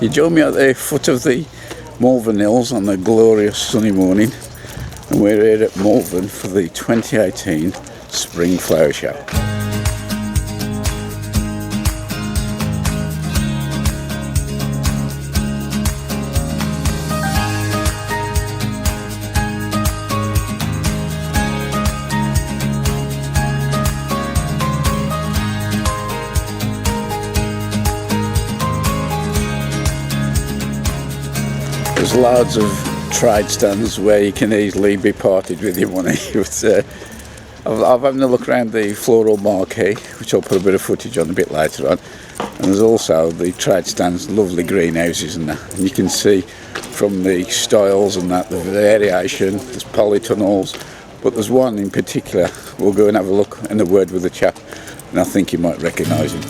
You join me at the foot of the Malvern Hills on a glorious sunny morning, and we're here at Malvern for the 2018 Spring Flower Show. There's loads of trade stands where you can easily be parted with your money. But, I've having a look around the Floral Marquee, which I'll put a bit of footage on a bit later on. And there's also the trade stands, lovely greenhouses and that. And you can see from the styles and that, the variation, there's polytunnels. But there's one in particular, we'll go and have a look and a word with the chap, and I think you might recognise him.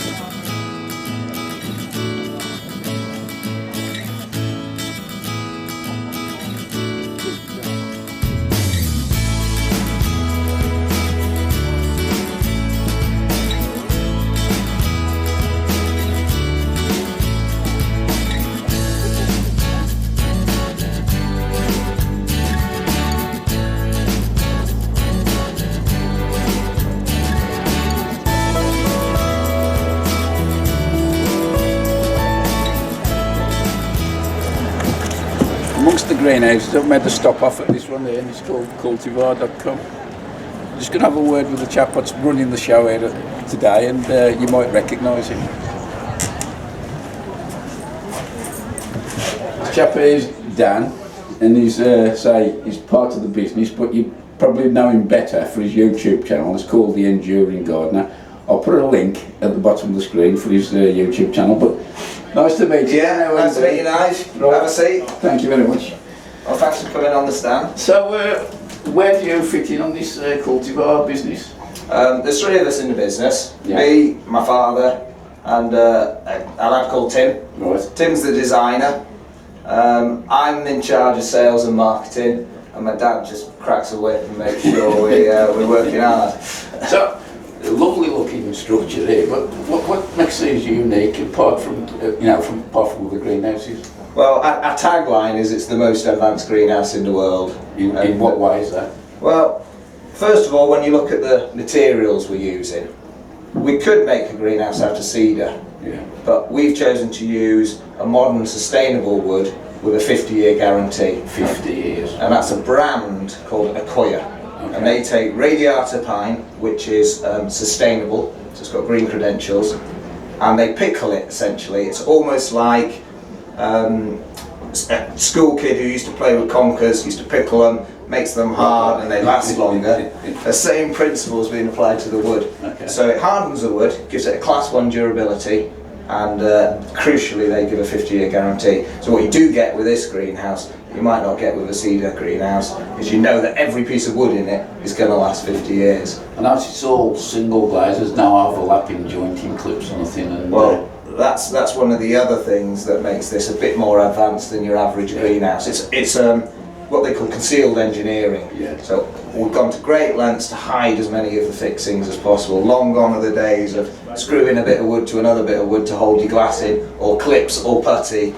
Amongst the greenhouses, I've made a stop off at this one there, and it's called cultivar.com. I'm just going to have a word with the chap that's running the show here today, and you might recognise him. The chap here is Dan, and he's he's part of the business, but you probably know him better for his YouTube channel. It's called The Enduring Gardener. I'll put a link at the bottom of the screen for his YouTube channel. But nice to meet you. Yeah, nice to meet you, Nige. Right. Have a seat. Thank you very much. Well, thanks for coming on the stand. So, where do you fit in on this cultivar business? There's three of us in the business. Yeah. Me, my father, and a lad called Tim. Right. Tim's the designer. I'm in charge of sales and marketing, and my dad just cracks a whip and makes sure we're working hard. So, a lovely looking structure here, but what makes these unique apart from apart from the greenhouses? Well, our tagline is it's the most advanced greenhouse in the world. In what way is that? Well, first of all, when you look at the materials we're using, we could make a greenhouse out of cedar, Yeah. but we've chosen to use a modern sustainable wood with a 50-year guarantee. 50 years. And that's a brand called Accoya. Okay. And they take radiata pine, which is sustainable, so it's got green credentials, and they pickle it essentially. It's almost like a school kid who used to play with conkers, used to pickle them, makes them hard and they last longer. The same principle is being applied to the wood. Okay. So it hardens the wood, gives it a class 1 durability, and crucially they give a 50-year guarantee. So what you do get with this greenhouse, you might not get with a cedar greenhouse, is you know that every piece of wood in it is going to last 50 years. And as it's all single glaze, there's no overlapping jointing clips or nothing. And well, that's one of the other things that makes this a bit more advanced than your average greenhouse. It's what they call concealed engineering. Yeah. So we've gone to great lengths to hide as many of the fixings as possible. Long gone are the days of screwing a bit of wood to another bit of wood to hold your glass in, or clips or putty.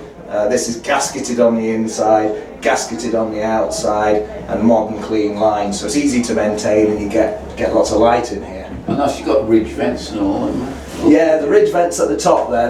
This is gasketed on the inside, gasketed on the outside, and modern clean lines. So it's easy to maintain, and you get lots of light in here. And that's you've got ridge vents and all. Yeah, the ridge vents at the top there,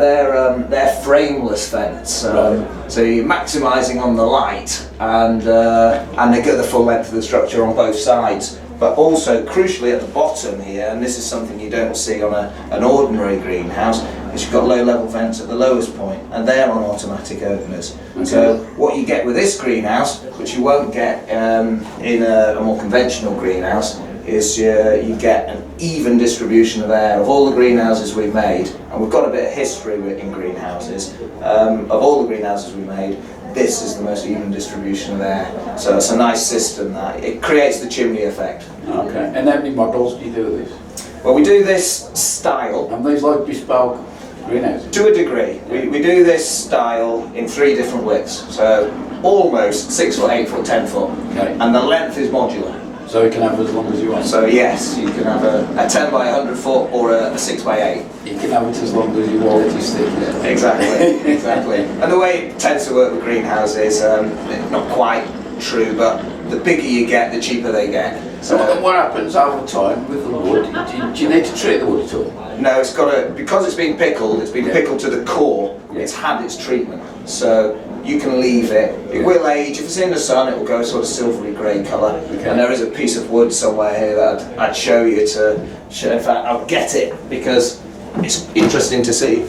they're frameless vents. So you're maximising on the light, and they get the full length of the structure on both sides. But also, crucially at the bottom here, and this is something you don't see on an ordinary greenhouse, is you've got low-level vents at the lowest point, and they're on automatic openers. Okay. So what you get with this greenhouse, which you won't get in a more conventional greenhouse, is you get an even distribution of air. Of all the greenhouses we've made, and we've got a bit of history in greenhouses, of all the greenhouses we made, this is the most even distribution of air. So it's a nice system that it creates the chimney effect. Okay. And how many models do you do with this? Well, we do this style. And these like bespoke greenhouses? To a degree. We do this style in 3 different widths. So almost 6 foot, 8 foot, 10 foot. Okay. And the length is modular. So you can have as long as you want. So yes, you can have a 10 by 100 foot or a 6 by 8. You can have it as long as you want it to stick there. Exactly, exactly. And the way it tends to work with greenhouses, not quite true, but the bigger you get, the cheaper they get. So what happens over time with the wood? Do you need to treat the wood at all? No, it's got to, because it's been pickled pickled to the core, it's had its treatment. So you can leave it. It will age. If it's in the sun, it will go sort of silvery grey colour. Okay. And there is a piece of wood somewhere here that I'd show you to show. In fact, I'll get it because it's interesting to see.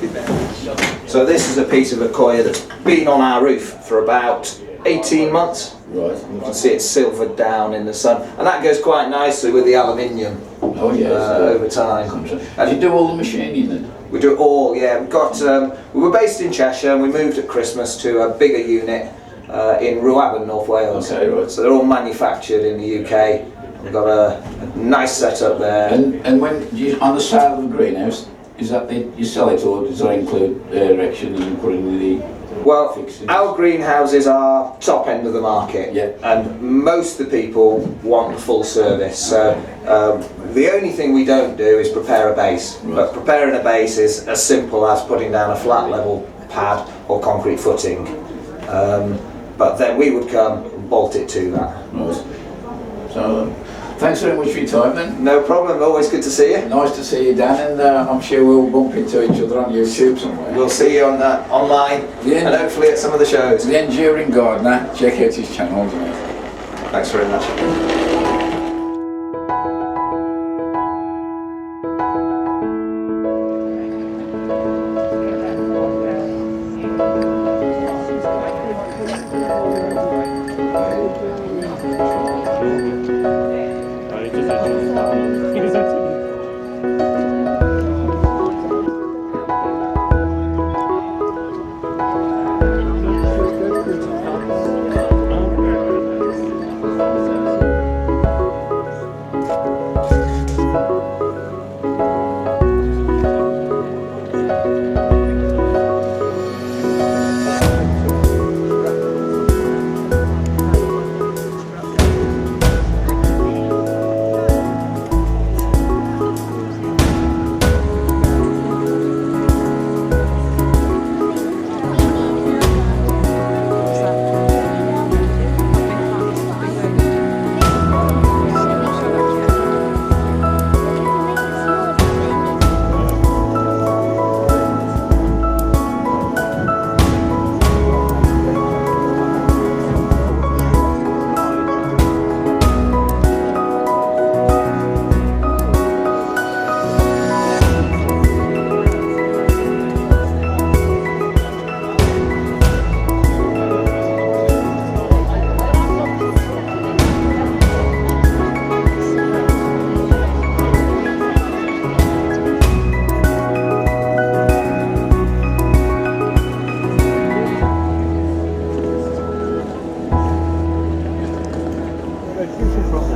So this is a piece of Accoya that's been on our roof for about 18 months. Right. You can see it's silvered down in the sun, and that goes quite nicely with the aluminium. Oh yes. Over time. And you do all the machining then? We do it all, yeah. We've got. We were based in Cheshire, and we moved at Christmas to a bigger unit in Rwabon, North Wales. Okay, right. So they're all manufactured in the UK. We've got a nice setup there. And when you on the side of the greenhouse, is that you sell it, or does that include erection and putting the? Well, fixings? our greenhouses are top end of the market, yeah. And most of the people want the full service. So the only thing we don't do is prepare a base. Right. But preparing a base is as simple as putting down a flat level pad or concrete footing. But then we would come and bolt it to that. Right. So thanks very much for your time then. No problem, always good to see you. Nice to see you, Dan, and I'm sure we'll bump into each other on YouTube somewhere. We'll see you on online and hopefully at some of the shows. The Enduring Gardener, check out his channel. Thanks very much.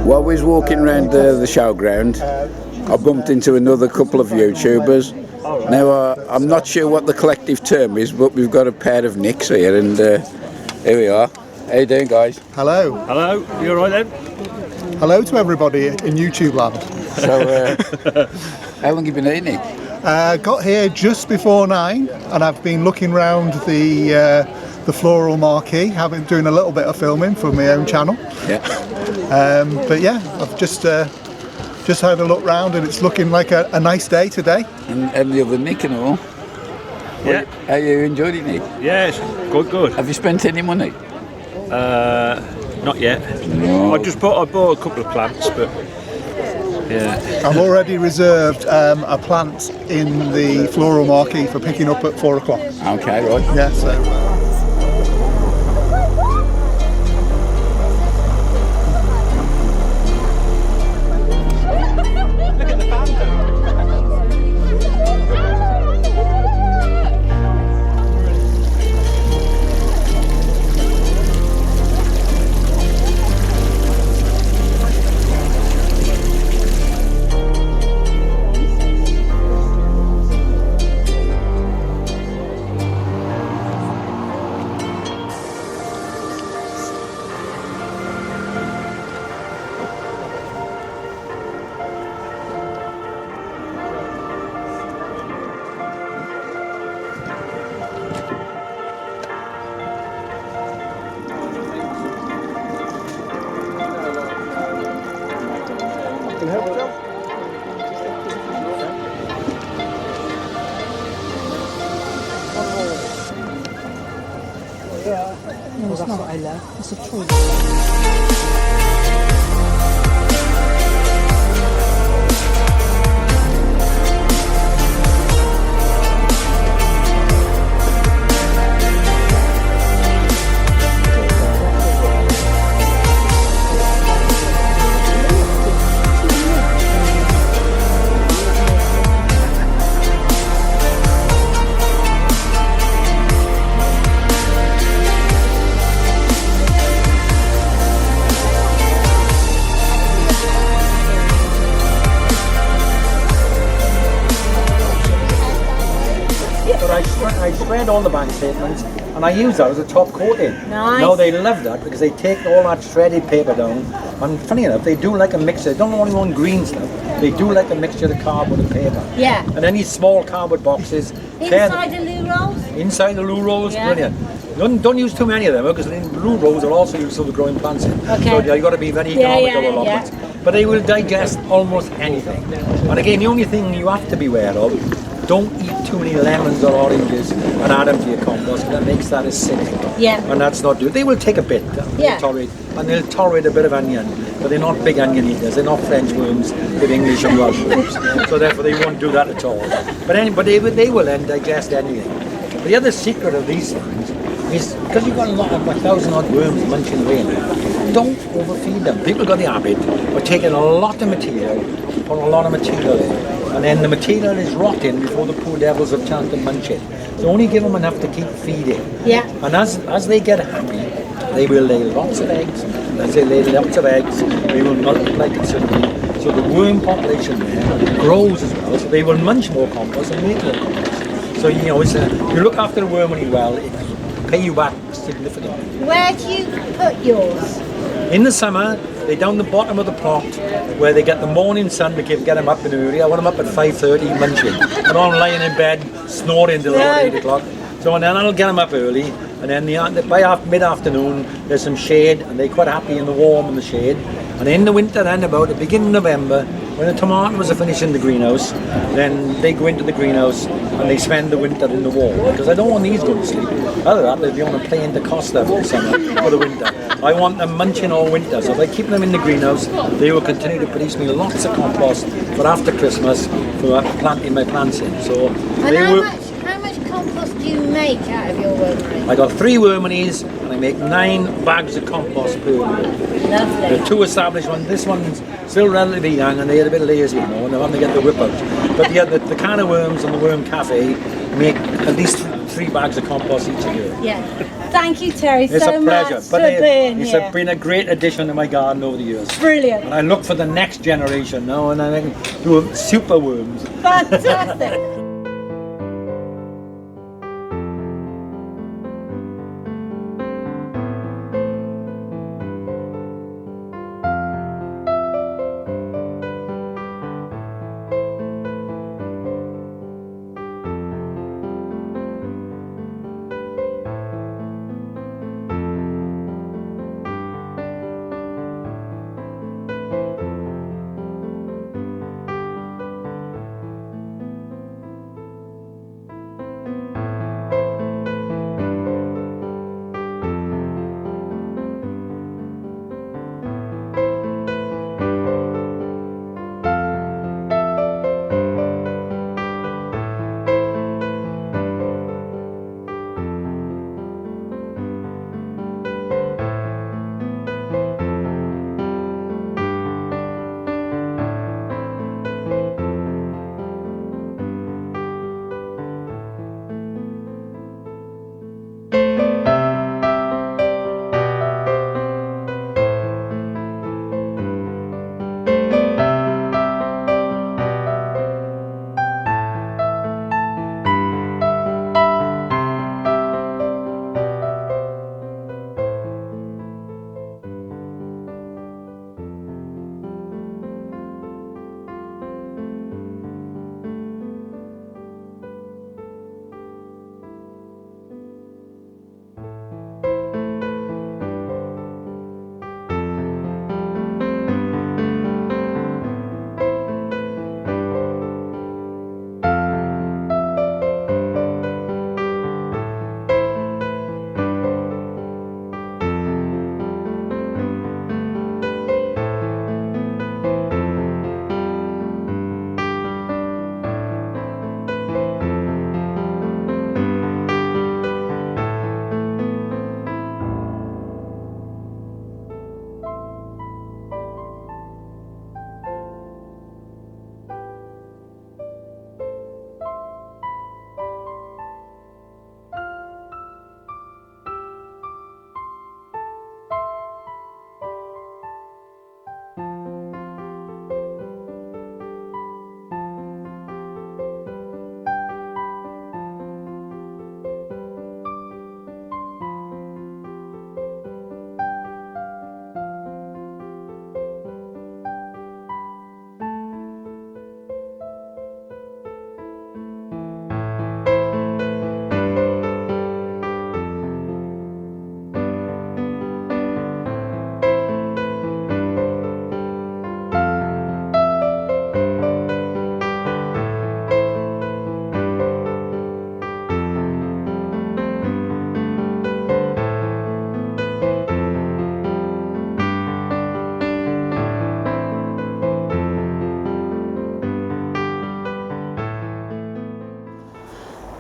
While we was walking around the showground, I bumped into another couple of YouTubers. Now I'm not sure what the collective term is, but we've got a pair of Nicks here, and here we are. How you doing, guys? Hello. Hello, you alright then? Hello to everybody in YouTube land. So, how long have you been here, Nick? Got here just before 9, and I've been looking round the Floral Marquee, doing a little bit of filming for my own channel. Yeah. But yeah, I've just had a look round, and it's looking like a nice day today. And the other Nick and all. Yeah. How you enjoyed it, Nick? Yes, good. Have you spent any money? Not yet. No. I bought a couple of plants, but yeah. I've already reserved a plant in the Floral Marquee for picking up at 4 o'clock. Okay, right. Yeah, so. can help, Joe? No, it's not. I love. It's a choice. I shred all the bank statements and I use that as a top coating. Nice. Now they love that because they take all that shredded paper down, and funny enough they do like a mixture. They don't only want green stuff, they do like a mixture of cardboard and paper. Yeah. And then these small cardboard boxes. Inside the loo rolls? Inside the loo rolls, Yeah. brilliant. Don't use too many of them because the loo rolls are also used for the growing plants in. Okay. So you've got to be very economical with allotments. But they will digest almost anything. And again, the only thing you have to be aware of, don't eat too many lemons or oranges and add them to your compost, because that makes that acidic. Yeah. And that's not good. They will take a bit. Yeah. They'll tolerate a bit of onion, but they're not big onion eaters. They're not French worms with English and Welsh worms. So therefore they won't do that at all. But they will then digest anything. But the other secret of these things is because you've got a lot of 1,000 odd worms munching away in them, don't overfeed them. People got the habit of taking a lot of material, put a lot of material in, and then the material is rotting before the poor devils have chance to munch it. So only give them enough to keep feeding. Yeah. And as they get happy, they will lay lots of eggs. As they lay lots of eggs, they will multiply considerably. So the worm population there grows as well. So they will munch more compost and make more compost. So you look after the worm really well, it pay you back significantly. Where do you put yours? In the summer, they're down the bottom of the plot where they get the morning sun to get them up in the early. I want them up at 5:30 munching. I don't want them lying in bed snoring till about 8 o'clock. So and then I'll get them up early, and then by mid-afternoon there's some shade, and they're quite happy in the warm and the shade. And in the winter then, about the beginning of November, when the tomatoes are finished in the greenhouse, then they go into the greenhouse and they spend the winter in the warm, because I don't want these going to sleep. Other than that, they'll be on a plane to Costa for the summer, for the winter. I want them munching all winter, so if I keep them in the greenhouse, they will continue to produce me lots of compost for after Christmas for planting my plants in. So And they will. how much compost do you make out of your wormery? I got 3 worminies and I make 9 bags of compost per year. Lovely. The 2 established ones, this one's still relatively young and they're a bit lazy, and they're having to get the whip out. But the can of worms and the worm cafe make at least 3 bags of compost each year. Yeah. Thank you, Terry, It's so a pleasure. much for being It's here. been a great addition to my garden over the years. Brilliant. And I look for the next generation now, and I can do super worms. Fantastic.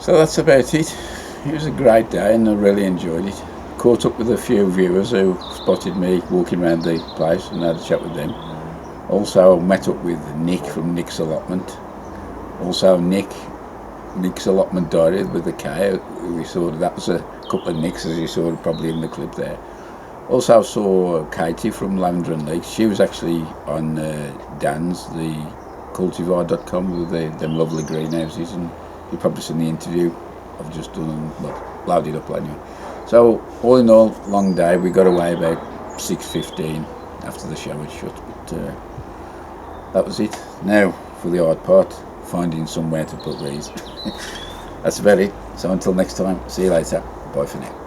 So that's about it. It was a great day and I really enjoyed it. Caught up with a few viewers who spotted me walking around the place and had a chat with them. Also met up with Nick from Nick's Allotment. Also Nick's Allotment Diary with the K. We saw that was a couple of Nicks, as you saw probably in the clip there. Also saw Katie from Lavender and Leeks. She was actually on Dan's, the cultivar.com, with them lovely greenhouses, and you've probably seen the interview I've just done and loaded up anyway. So all in all, long day. We got away about 6:15 after the show had shut, but that was it. Now for the hard part, finding somewhere to put these. That's about it. So until next time, see you later. Bye for now.